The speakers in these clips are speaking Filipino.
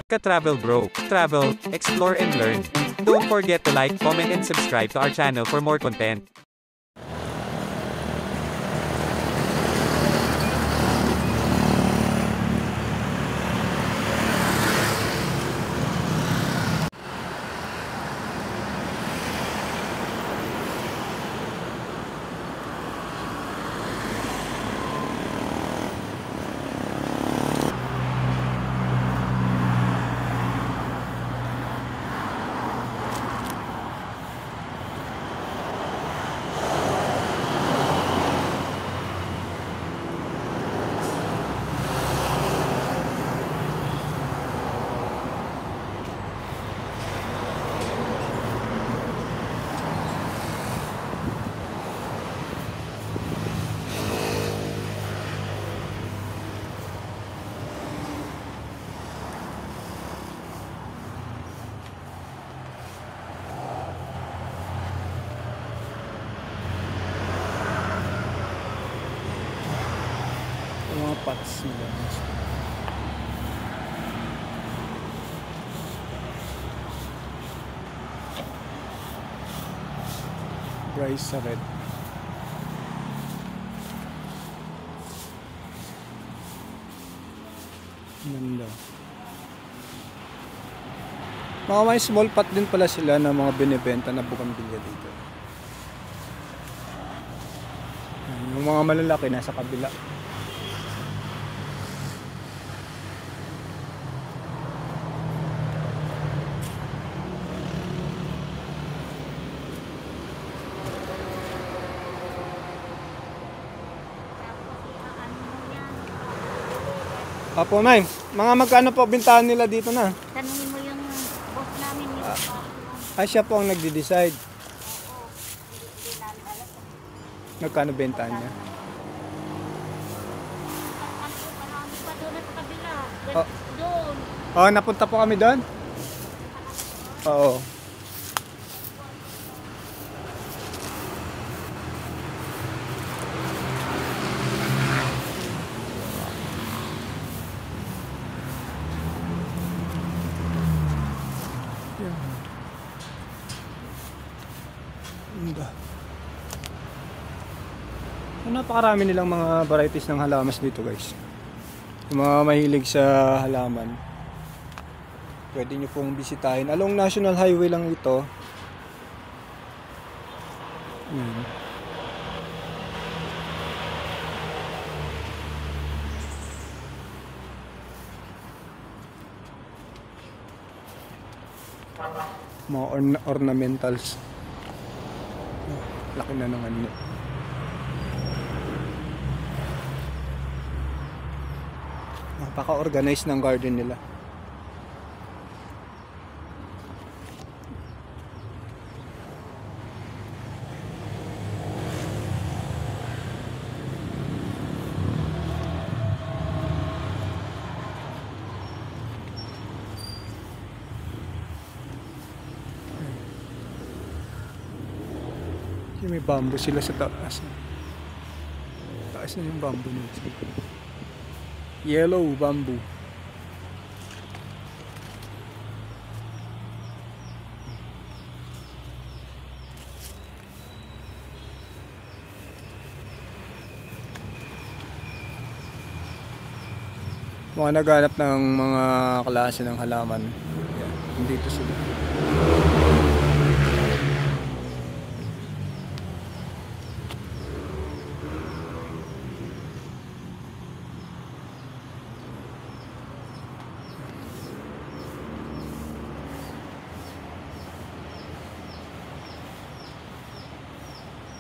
Ka-Travel Bro. Travel, explore and learn. Don't forget to like, comment and subscribe to our channel for more content. Mga pots nila. Rice sa red. Ganda. Mga may small pot din pala sila na mga binibenta na bukambilya dito. Yung mga malalaki nasa kabila. Apo, Nay. Mga magkano po bintahan nila dito na? Tanungin mo yung boss namin. Siya po ang nagde-decide. Magkano bentahan niya? Marami pa doon sa kabila. Oh. Doon. Napunta po kami doon? Oo. Napakarami nilang mga varieties ng halamas dito, guys. Yung mga mahilig sa halaman, pwede nyo pong bisitahin. Along National Highway lang ito. Mga ornamentals. Laki na ng ano. Napaka-organize ng garden nila. May bamboo sila sa taas. Taas na yung bamboo nila. Yellow bamboo. Mga naghanap ng mga klase ng halaman. Yan, dito sila.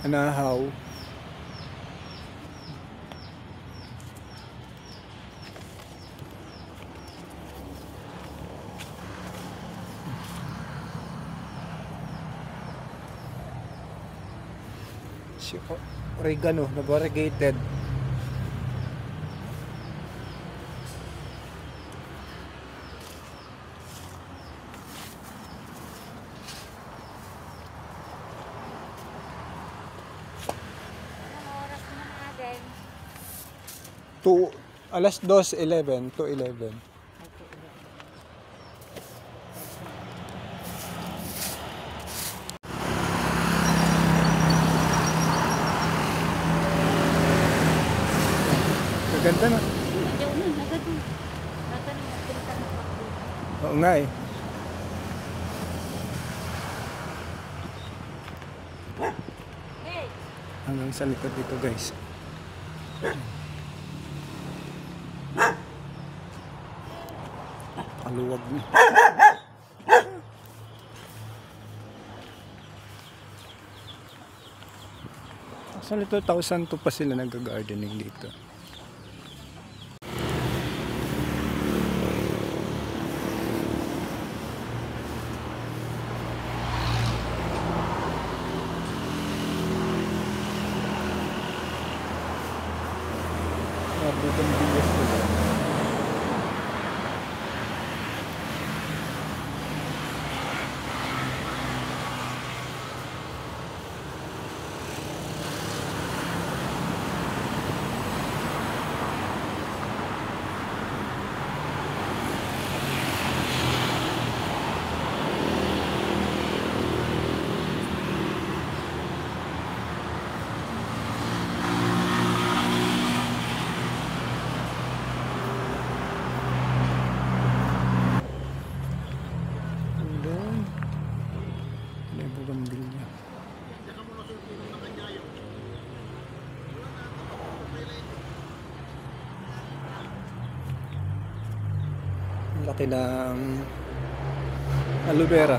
Anahaw. Si oregano na variegated. Alas 2:11 to 11. Ganda na. Ayaw na, nagado. Nagado na, pinta na pa. Oo nga eh. Hey! Hanggang sa likod dito guys. Kaluwag na. Actually 2002 pa sila nag-gardening dito. Bukang bigas nila. Bugambilya. Ang laki ng aloe vera.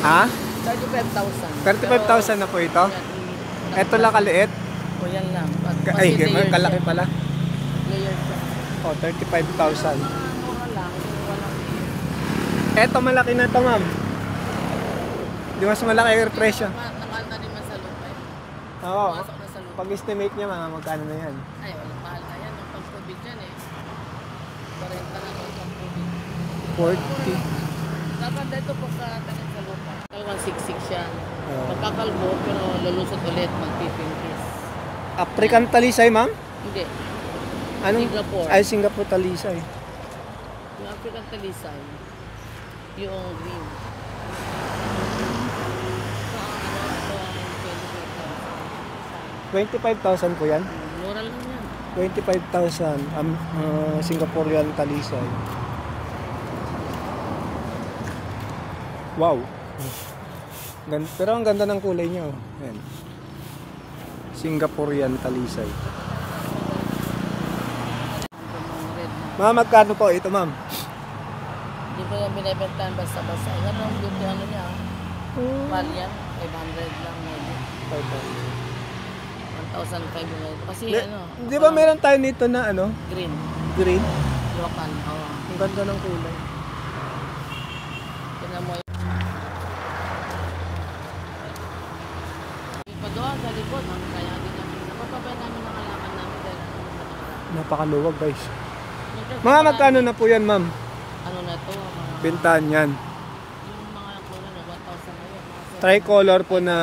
Ha? 35,000. 35,000 na po ito? Ito lang kaliit? O yan lang. Ay, kalaki pala. Layer siya. Oh, 35,000. Mura lang. Walang Ito malaki na to, ma'am. Di mas malaki yung presyo. nakal na din man sa lupa. Oo. Pasok na sa lupa. Pag-estimate niya, mga magkano na yan? Ay, walang mahal na yan. Ang pag-COVID yan eh. 40 na ang pag-COVID. 40. Dapat dito pagkatanim sa lupa. 166 siya. Oo. Magkakalbo pero lulusot ulit. Magpipintis. African talisay, ma'am? Hindi. Anong? Singapore. Ay, Singapore talisay. Yung African talisay. Yung green. Ito ang 25,000 po yan? mura lang yan. 25,000 Singaporean talisay. Wow. Pero ang ganda ng kulay niya. Oh. Ayan. Singaporean talisay. Red. Ma'am, magkano po ito, ma'am? Hindi ko yung binibentahan basta-basta. Yan ang beauty ano niya. Mahal yan. 500 lang. Maybe. 1,500. Kasi ano. Di ba meron tayo nito na ano? Green. Green? Local. Oo. Ang ganda ng kulay. Tinan mo yun. Pagawa sa likod. Kaya din namin. Napapabay namin ang kalakan namin dahil Napakaluwag, guys. Mga magkano na po yan, ma'am? ano na to? Mga, Pintahan yan. yung mga kulay na 1,000 na yun. Mga Tricolor po na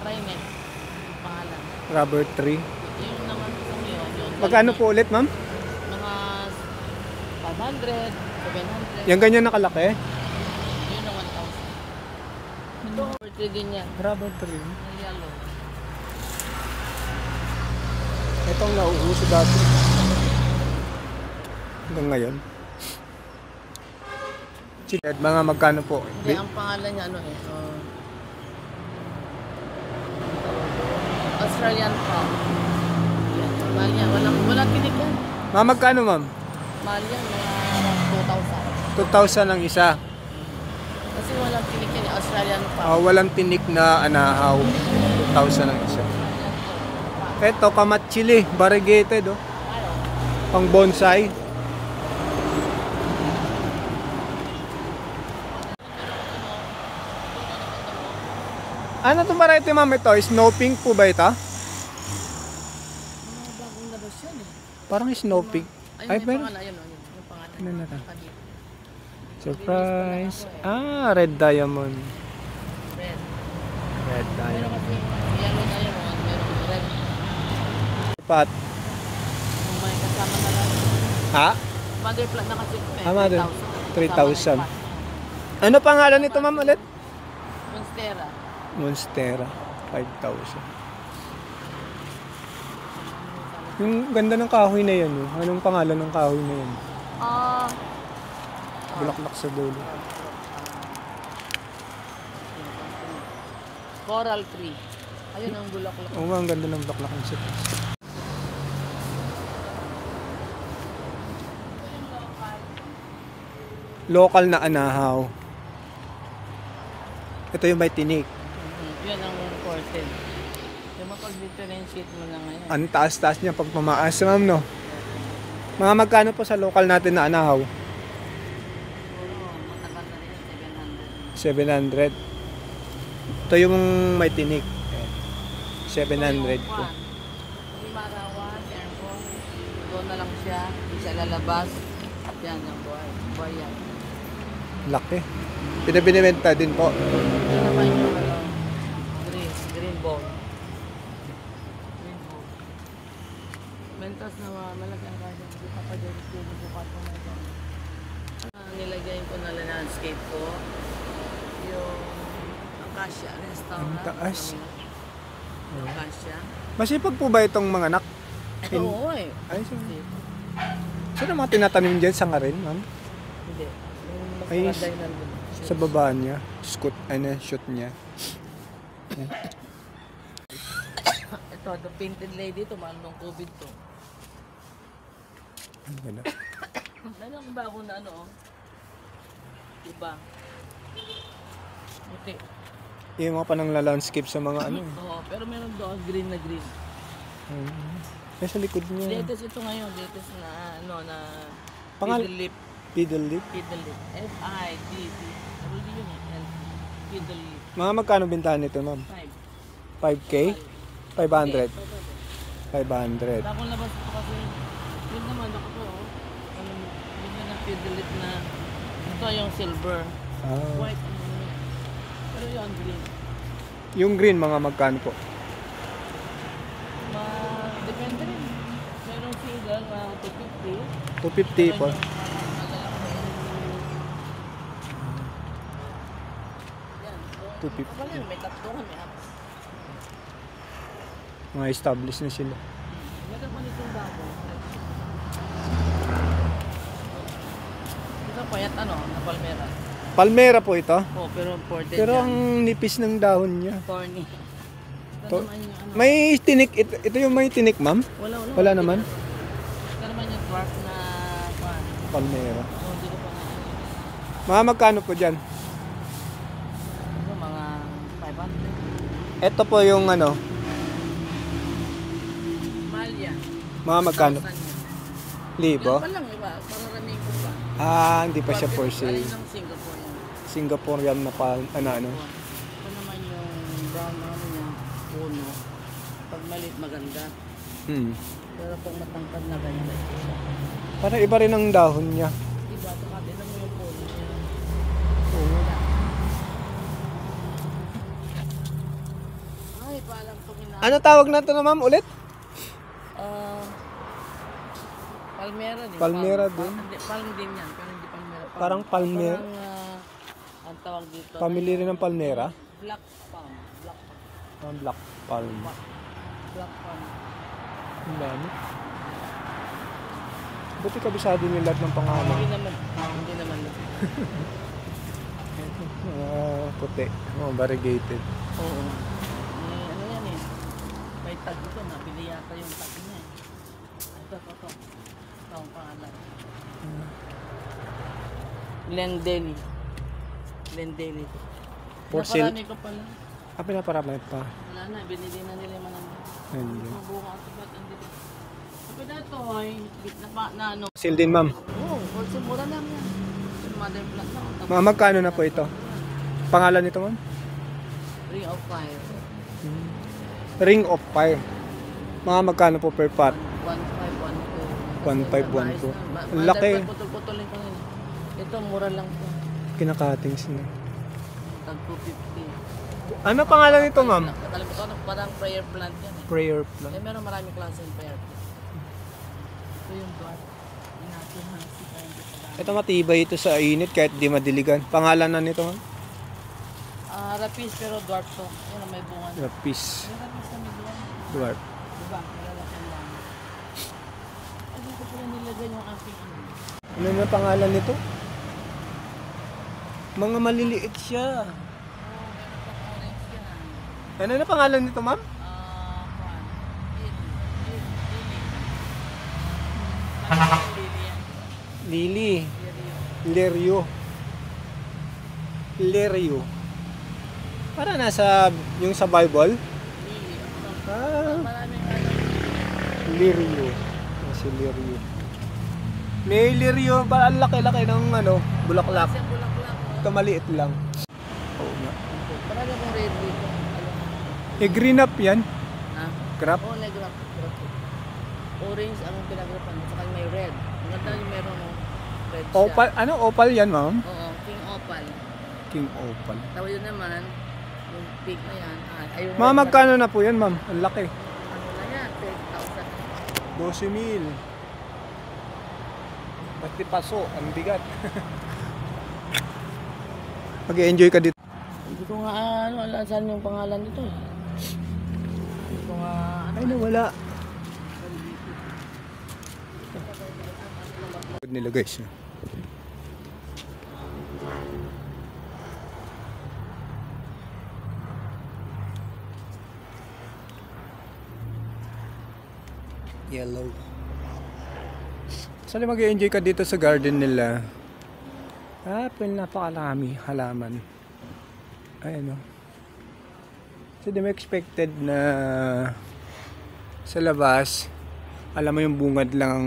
Trinet. Yung pangalan. rubber tree. Yung naman sa yun. Magkano po ulit, ma'am? Mga 500, 700. Yan ganyan nakalaki? Yun ang 1,000. Ito, portrait din yan. Rubber tree. Yung yellow. Itong nauuso dati. Hanggang ngayon. At mga magkano po? Hindi, ang pangalan niya ano eh. Australian Palm. Mahal yan. Walang kinig yan. Mga magkano, ma'am? Mahal yan. Mga 2,000. 2,000 ang isa. Kasi walang kinig yan. Australian Palm. Walang tinik na anahaw. 2,000 ang isa. Ito, kamatsili. Variegated, oh. Ano? Pang bonsai. Ano itong variety, ma'am? Ito, snow pink po ba ito? Mga bagong labas yan eh. Parang snow pink. Ayun, Ay, yung pero pangalan. Ayun, oh, yung pangalan. Ano na to? Kanina. Surprise. Ah, red diamond. Red. Red Meron diamond. kasi yellow diamond, meron red. Pat. Kung may kasama na lang. Ha? Mother plant na kasi. Mother. 3,000. 3,000. Ano pangalan nito, ma'am, ulit? Monstera. Monstera. 5,000. Yung ganda ng kahoy na yan. Oh. Anong pangalan ng kahoy na yan? Ah. Bulaklak sa dulo. Coral tree. Ayun ang bulaklak. Oo nga, ang ganda ng bulaklak ng sitas. Local na anahaw. Ito yung may tinik. Yan ang important. Yung mapag-differentiate mo na ngayon. Ang taas-taas niya pag tumaas, ma'am, no? Mga magkano po sa local natin na anahaw? Siguro, matagal na rin, 700. 700. Ito yung may tinik. 700 po. Yung marawan, aircon. Doon na lang siya. Hindi siya lalabas. Yan ang buhay. Buhay yan. Laki. Pinabinibenta din po. Ito naman yung green ball. Green ball. Mentas na malaki ang kanya. Hindi pa pa dyan. Bukat mo na ito. Nilagay ko na landscape ko. Yung Acacia restaurant. Ang taas. Acacia. Masipag po ba itong mga anak? Oo eh. Ay, saan mga tinatanim dyan? Sanga rin, ma'am? Hindi. Ay, Yung nakalagay nandun. sa baba niya. Shoot niya. Ito, the painted lady. Tumaan nung COVID to. Ang ganda. Meron ba ako na ano? Diba? Okay. Yung mga panang landscape sa mga ano. Oo, pero meron doon green na green. Nasa likod niya. Latest ito ngayon. Latest na ano na Pangal- fiddle lip. Fiddle lip. Fiddle lip. F-I-D-D. Pero hindi yun eh. Fiddle lip. Mga magkano bintahan nito, ma'am? 5. 5K? 500? 500. Akong labas ito kasi yun naman ako to. Ano, yun na fiddle lip na ito yung silver. Ah. White ano yun. Pero yun green. Yung green, mga magkano po? Depende rin. Merong single na 250. 250 po. Yan. 250. Wala yun, may tatlo kami. Mga established na sila. Meron pa nitong bago. Ito payat ano, na palmera. Palmera po ito. Oh, pero imported Pero yan. ang nipis ng dahon niya. Thorny. Ito To- naman yung ano. May tinik. Ito yung may tinik, ma'am? Wala. Wala naman. Ito naman yung dwarf na pan. Palmera. Oh, hindi ko pa na. Mga magkano po dyan? Ano, mga 500. Ito po yung ano, Malia. mga magkano? 1,000 yan. Libo? Yan pa lang, iba. Pararamin ko pa. Ah, hindi pa siya for Galing sale. ng Singapore yan. Singaporean na pa, ano. Ito naman yung brown na ano niya, puno. Pag maliit maganda. Pero pag matangkad na ganyan. Para iba rin ang dahon niya. Diba? Saka din mo yung puno niya. Oo. Ay, paalam ko Ano tawag na ito na, ma'am, ulit? Palmera din. Palmera Palm. din. Hindi, palm din yan. Pero hindi palmera. Palm. Parang palmera. Parang, ang tawag dito. Family rin ng palmera? Black palm. Black palm. Black palm. Black palm. Ang dami. Buti kabisado niyo lahat ng pangalan. Hindi naman. Hindi naman. Puti. Variegated. Oo. Ano yan eh. May tag ito. Nabili yata yung tag niya eh. Ito. Ito ang pangalan. Glendale. Glendale. For sale? Naparami ko pala. Pinaparami pa. Wala na. Binili na nila yung manang. Ayun. Mabuha ako ba't ang dito. Sabi na ito ay na ano. Sale din, ma'am. Oo. Kasi mura lang yan. Yung mother plant na. Mga magkano na po ito? Pangalan nito, ma'am? Ring of Fire. Ring of Fire. Mga magkano po per pot? 1,512. 1,512. Ang laki. Putol-putulin ko nila. Ito, mura lang po. Kinakatings na. Tag 250. Ano pangalan nito, ma'am? Nakalimutan ko, parang prayer plant yan eh. Prayer plant. Meron maraming klase ng prayer plant. Ito yung dwarf. Yung natin hansi kayo dito lang. Ito matibay ito sa init kahit di madiligan. Pangalan na nito, ma'am? Rapis pero dwarf to. Yan may bunga. Rapis. May rapis na may bunga. Dwarf. Diba? Malalaki lang. Ay, dito pala nilagay yung aking ano. Ano na pangalan nito? Mga maliliit siya. Oh, meron pang orange yan. Ano na pangalan nito, ma'am? Juan. Lily. Lily. Lerio. Lerio. Para nasa yung sa Bible. Lily. Ah, Maraming ano. Lerio. Si Lerio. May Lerio, ba ang laki-laki ng ano, bulaklak. Kasi bulaklak. Ito maliit lang. Oo nga. Marami akong red dito. Alam. Eh, green up yan. Ha? Crap. Oo, nag-grap. Orange ang pinagrapan. At saka may red. Ang ganda yung meron no? Red siya. Opal, ano opal yan, ma'am? Oo, king opal. King opal. Tapos yun naman, yung pink na yan. Ayun Ma'am, magkano na po yan, ma'am? Ang laki. Ano na yan? 12,000. 12,000. Pati paso, ang bigat. Mag-enjoy ka dito. Hindi ko nga alam saan yung pangalan nito eh. Hindi ko nga ano. Ay, nawala. Nila guys. Yellow. Saan mag-enjoy ka dito sa garden nila? Napakarami halaman. Ayan o. So, di mo expected na sa labas, alam mo yung bungad lang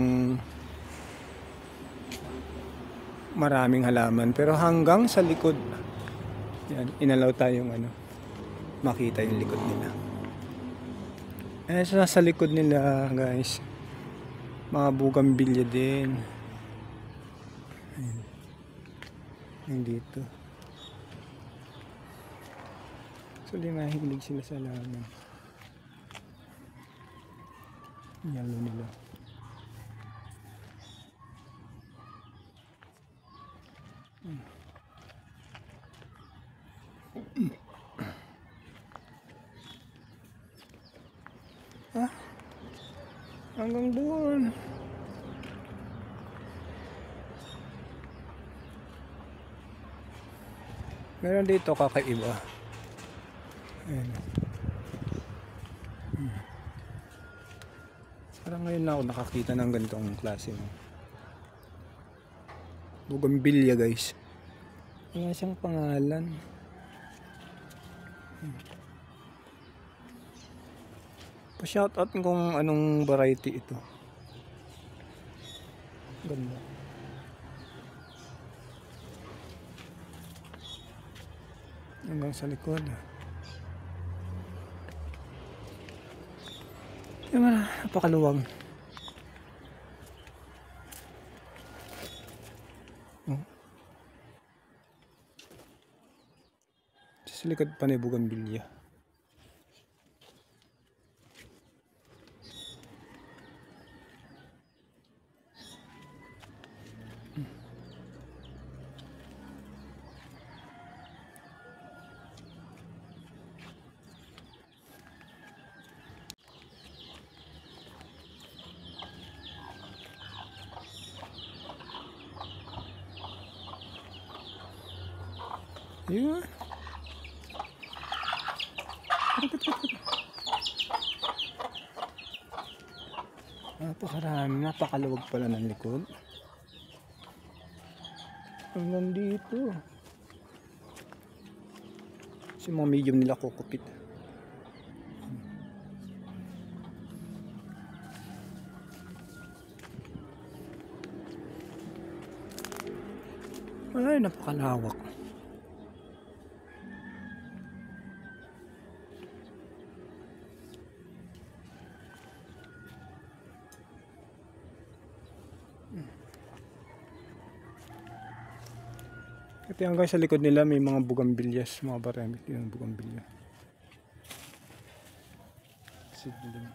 maraming halaman. Pero hanggang sa likod, yan, inalaw tayong makita yung likod nila. Sa likod nila, guys, mga bugambilya din. Ayan. Yung dito. So, di mahilig sila sa halaman. Yellow nila. Hanggang doon. Meron dito kakaiba. Ayan. Parang ngayon na ako nakakita ng ganitong klase mo. Bugambilya, guys. Wala siyang pangalan. Pa-shoutout kung anong variety ito. Ganda. Hanggang sa likod. Yung napakaluwag. Sa likod pa na bugambilya. Ayun. Napakarami, napakaluwag pala ng likod. Hanggang dito. Kasi mga medium nila kukupit. Ay, napakalawak. Ito hanggang sa likod nila may mga bugambilyas, mga baramit yung bugambilya. Seedling.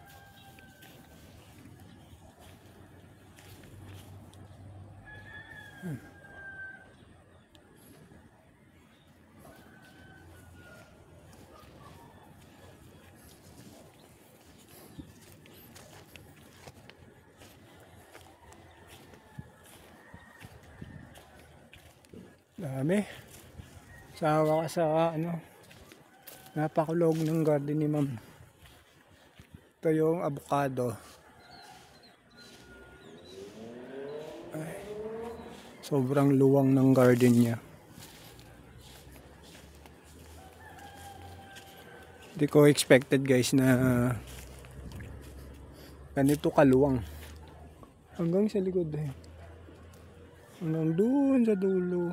Dami. Sawa ka sa ano. Napakulog ng garden ni ma'am. Ito yung avocado. Ay, sobrang luwang ng garden niya. Hindi ko expected guys na ganito kaluwang. Hanggang sa likod eh. Hanggang doon sa dulo.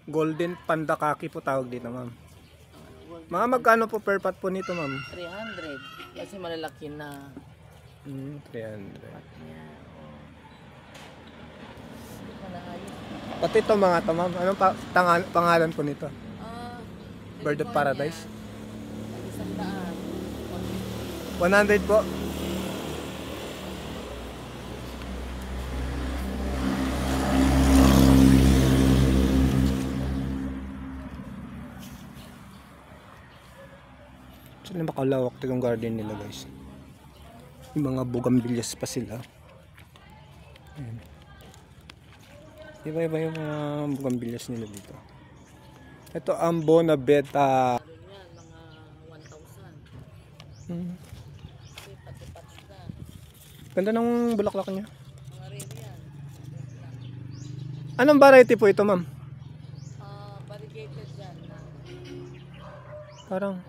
Golden panda kaki po tawag dito, ma'am. Mga magkano po per pot po nito, ma'am? 300. Kasi malalaki na. 300. Yan. Hindi pa naayos. Pati ito mga to, ma'am. Anong pangalan po nito? Bird of Paradise? Isang daan. 100 po. Sila makalawak ito yung garden nila guys. Yung mga bugambilyas pa sila. Ayan. Iba-iba yung mga bugambilyas nila dito. Ito ang Bonabeta. Ano yan, mga 1,000. Hmm. Kasi pati-pati na. Ganda ng bulaklak niya. Mga rare yan. Anong variety po ito, ma'am? Variegated yan. Parang Variegated.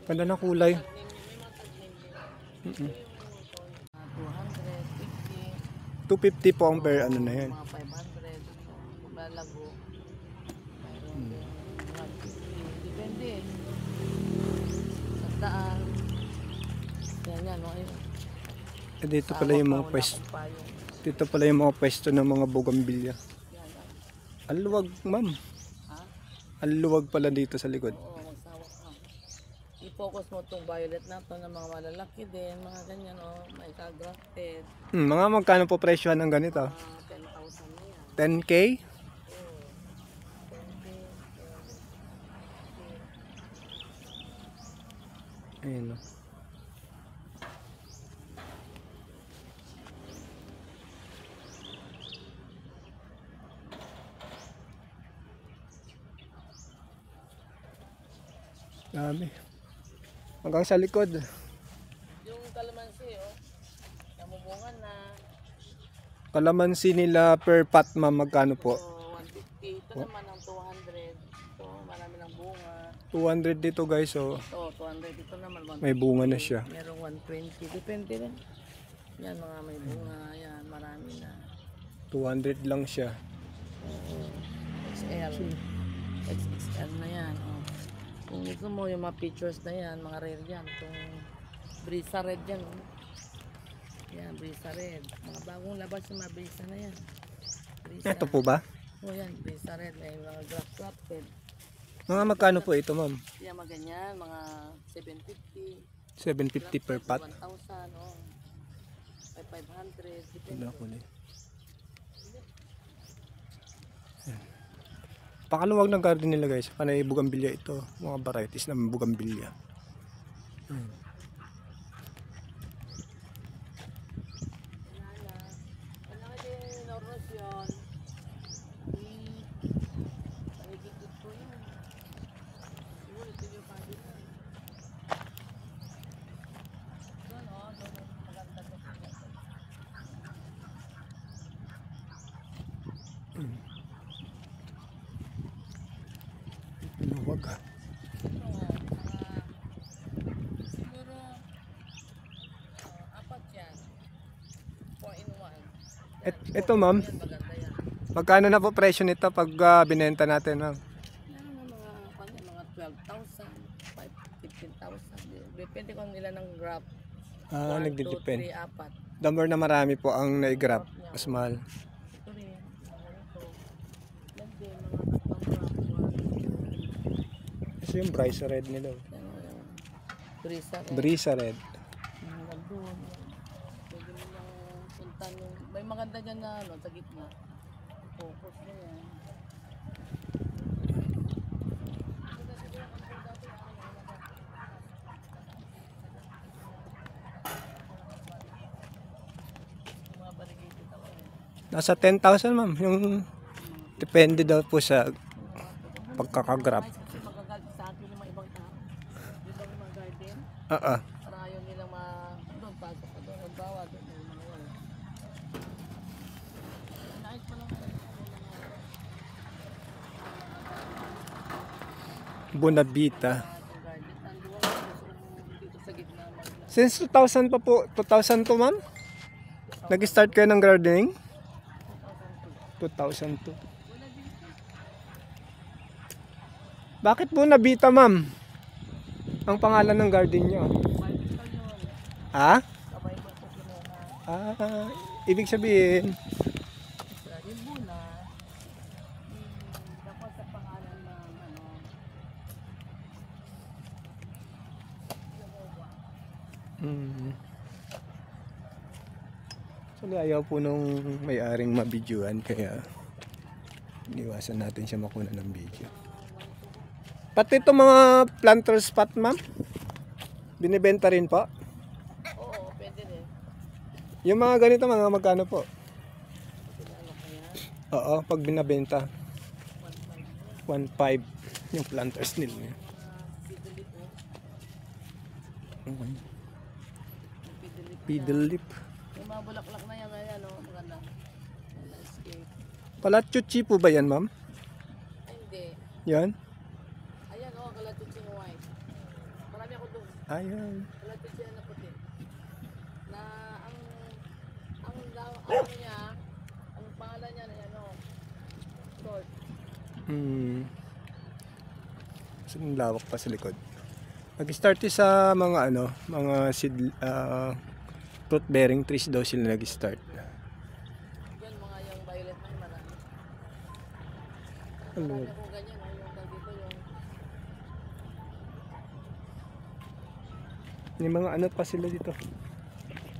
ganda ng kulay. May mga tag-name din. 250 po ang per ano na yan. Mga 500. Kung lalago. Mayroon din 150. Depende. Sandaan. Yan. No? Eh, dito pala yung mga pwesto. Dito pala yung mga pwesto ng mga bugambilya. Ang luwag, ma'am. Ha? Ang luwag pala dito sa likod. Oo, magsawa ka. I-focus mo itong violet na to ng mga malalaki din. Mga ganyan, may ka-grafted. Mga magkano po presyo ng ganito? 10,000 na yan. 10K? Ayun o. Dami. Hanggang sa likod. Yung kalamansi, namumungan na. Kalamansi nila per pot, ma'am, magkano po? So, 150. Ito naman ang 200. So, marami ng bunga. 200 dito guys, so Ito, 200. Ito naman 150. may bunga na siya. Merong 120. Depende rin. Yan, mga may bunga. Yan, marami na. 200 lang siya. XL. XXL na yan. Kung gusto mo yung mga pictures na yan, mga rare yan. Itong Brisa Red yan. Yan, Brisa Red. Mga bagong labas yung mga Brisa na yan. Brisa. Ito po ba? Yan, Brisa Red. May mga grafted. Mga magkano po ito, ma'am? Yan, mga ganyan. Mga 750. 750 per pot. 1,000, May 500. Depende. Wala ko na. Pakaluwag ng garden nila guys. Panay bugambilya ito. Mga varieties ng bugambilya. Luwag ha. Siguro apat yan. 4 in 1. Ito ma'am, Yan, maganda yan. magkano na po presyo nito pag binenta natin, ma'am? Yan ang mga 12,000, Tapos, depende kung ilan ng grab. Ah, 1, 2, nagdidepend. 3, 4. The more na marami po ang nai-grab, mas mahal. Ito rin. Ito. Yan din, mga pang-grab. Kasi yung Brisa Red nila. Brisa. Brisa Red. Hanggang doon. Pwede mo lang puntan yung... May maganda dyan na ano, sa gitna. Focus na yan. Mga barigate ako eh. Nasa 10,000 ma'am. Yung depende daw po sa pagkakagrab. Kasi magagalit sa akin yung mga ibang tao. Di ba yung mga garden? Oo. Para ayaw nilang doon, pasok ka doon, magbawa doon, may mga wala. Nais pa lang Bonavita. yung garden. Ang luwag gusto dito sa gitna. Since 2000 pa po, 2002 ma'am? Nag-start kayo ng gardening? 2002. Bakit Bonavita ma'am? Ang pangalan ng garden nyo? Ha? Sabay ko po kinuha. Ah, ibig sabihin, Yung buna, dapat sa pangalan ng ano, actually ayaw po nung may-aring mabidyoan kaya iniwasan natin siya makuna ng video. Pati ito mga planter spot ma'am, binibenta rin po. oo, pwede rin. Yung mga ganito mga magkano po? Ano kaya? Oo, pag binabenta 1.5 yung planters nila. Pidelit po. Okay. Pidelit. Fiddle leaf. Yung mga bulaklak na yan, ayan o, maganda. Landscape. Palatchuchi po ba yan ma'am? Ay, hindi. Yan? Ayan o, kalatutsing white. Marami ako doon. Ayan. Kalatutsing na puti. Na ang niya, ang pangalan niya na yan o, short. So, yung lawak pa sa likod. Nag-start yung sa mga ano, mga seed, fruit bearing trees daw sila nag-start. Yan mga yung violet na yung marami. Ano? Marami akong ganyan o, yung tag dito yung Yung mga ano pa sila dito.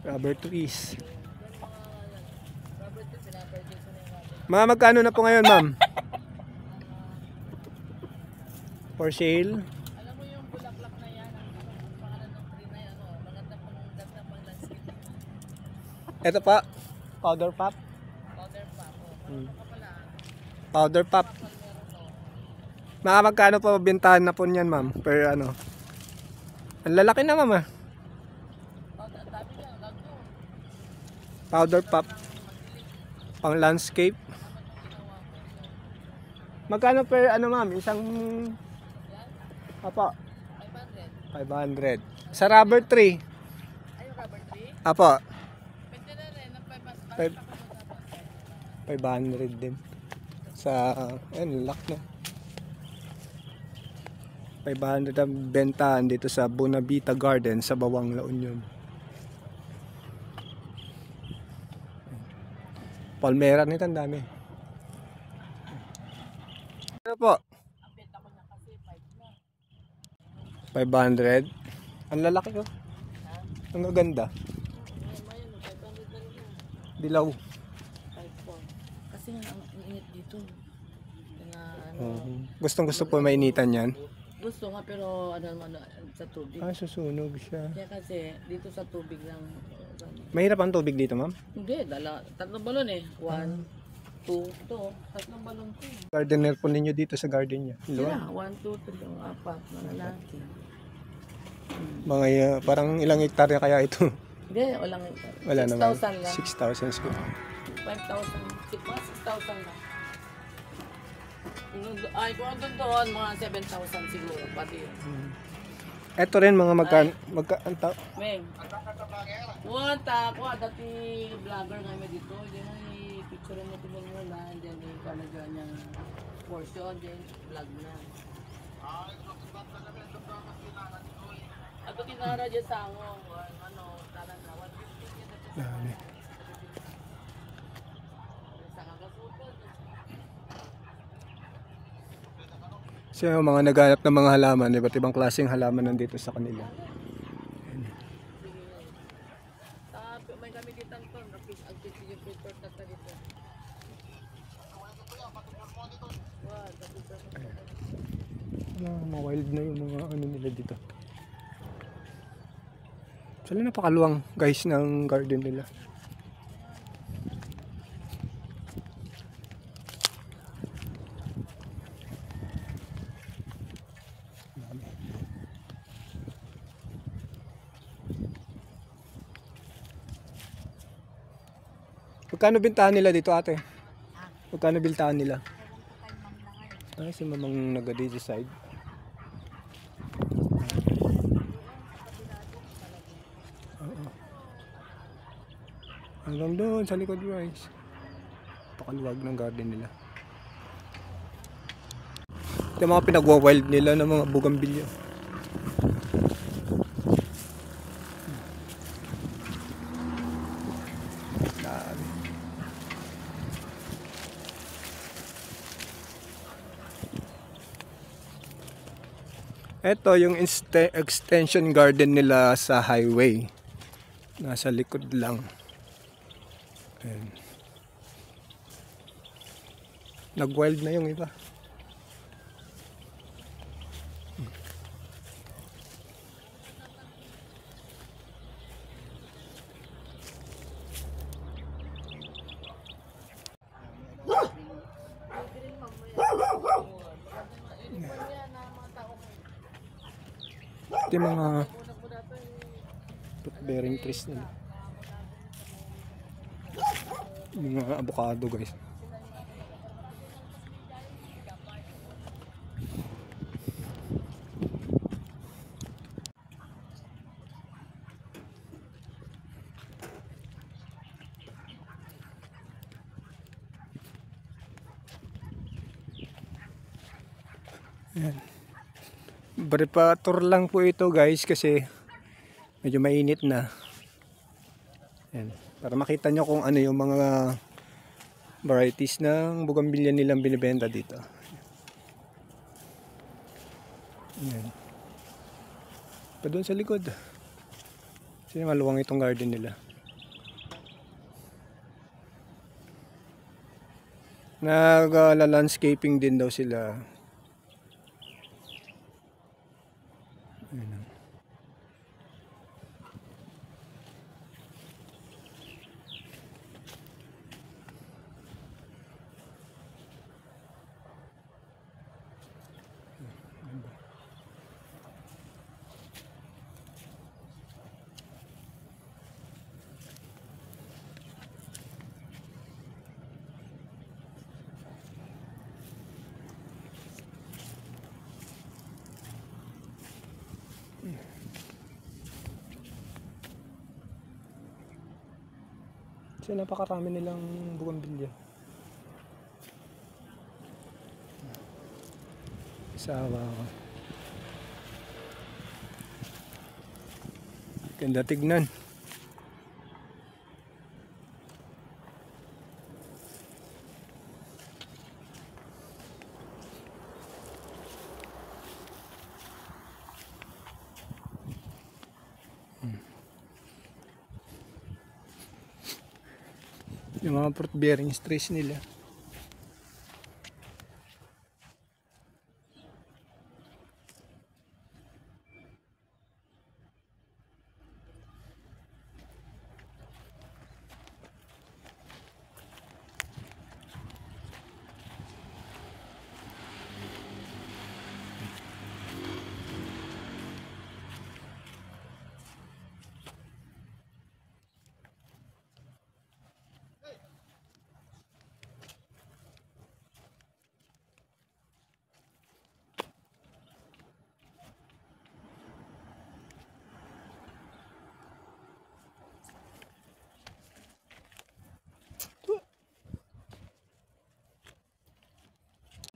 Rubber trees. rubber tree, pinapurchase ko na yung rubber. Mga magkano na po ngayon ma'am? For sale? Alam mo yung bulaklak na yan, ang pangalan ng tree na yan, o, maganda pang landscape. Ito pa. Powder pop. Powder pa po. Marunong ka pala. Powder pop. Kapal meron to. Mga magkano pa bintahan na po niyan ma'am? Per ano? Ang lalaki na ma'am ah. Powder, dami niya, gagdo. Powder pop. Pang landscape. Magkano per ano ma'am? Isang... Apo. 500. 500. Sa rubber tree. Ay, yung rubber tree? Apo. Pwede na rin, ang 500 din. Sa... ayun, lock na. 500 ang bentahan dito sa Bonavita Garden sa Bawang La Union. Palmera nito ang dami. Ano po? Ang benta ko niya kasi 5 na. 500. Ang lalaki ko. Ang gaganda. Ayan, mayan, 500 na rin yan. Dilaw. 5.4. Kasi nga, ang init dito. Kaya ano, Gustong gusto po mainitan yan. gusto nga pero ano naman sa tubig. Ah, susunog siya. Kaya kasi dito sa tubig lang. Mahirap ang tubig dito, ma'am. Hindi, tatlong balon eh. 1, 2, ito. Tatlong balon ko. Gardener po ninyo dito sa garden niya. Sila, 1, 2, 3, 4 na lalaki. Mga parang ilang hektarya kaya ito? Hindi, walang Wala naman. 6,000 lang. 6,000 square. 5,000. Mga 6,000 lang. Ay, kung andun doon, mga 7,000 siguro. Pati yun. Ito rin mga Meng. Wata ako, dati vlogger kami dito. Diyan ay picture mo tumul mo na. Diyan ay kalagyan niyang portion. Diyan vlog na. nara dyan sa ano, talang na 150 Dami. sa kakasutod. So yung mga naghanap ng mga halaman, iba't ibang klaseng halaman nandito sa kanila. May kami dito ang ton, ang picture paper tata dito. Mga wild na yung mga ano nila dito. Sila napakaluwang guys ng garden nila. Magkano bintahan nila dito ate? Magkano bintahan nila? Ay, si mamang nag-decide. Hanggang doon sa likod guys. Pakaluwag ng garden nila. Ito yung mga pinagwa-wild nila ng mga bugambilya. Dami. Ito yung extension garden nila sa highway. Nasa likod lang. Ayan. Nag-wild na yung iba. Ito yung mga fruit-bearing trees nila. Yung mga avocado guys. Ayan. Preparator lang po ito guys kasi medyo mainit na. Ayan. Para makita nyo kung ano yung mga varieties ng bougainvillea nilang binibenta dito. Ayan. Pa doon sa likod. Kasi maluwang itong garden nila. Nag-landscaping din daw sila. Ayan. Kasi napakarami nilang bougainvillea. Sawa ko. Ganda tignan. Yung mga fruit bearing trees nila.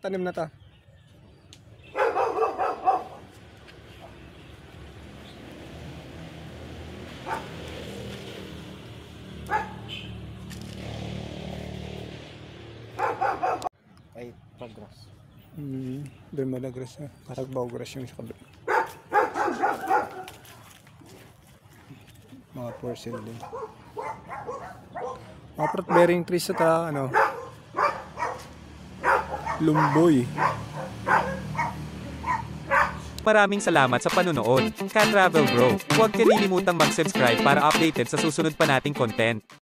Tanim na ta. Pagras. Doon malagras na. Karagbaw grass yung sa kabila. Mga porcel din. Mga fruit bearing trees at ano, lumboy. Maraming salamat sa panunood. Ka Travel Bro. Huwag kalilimutang mag-subscribe para updated sa susunod pa nating content.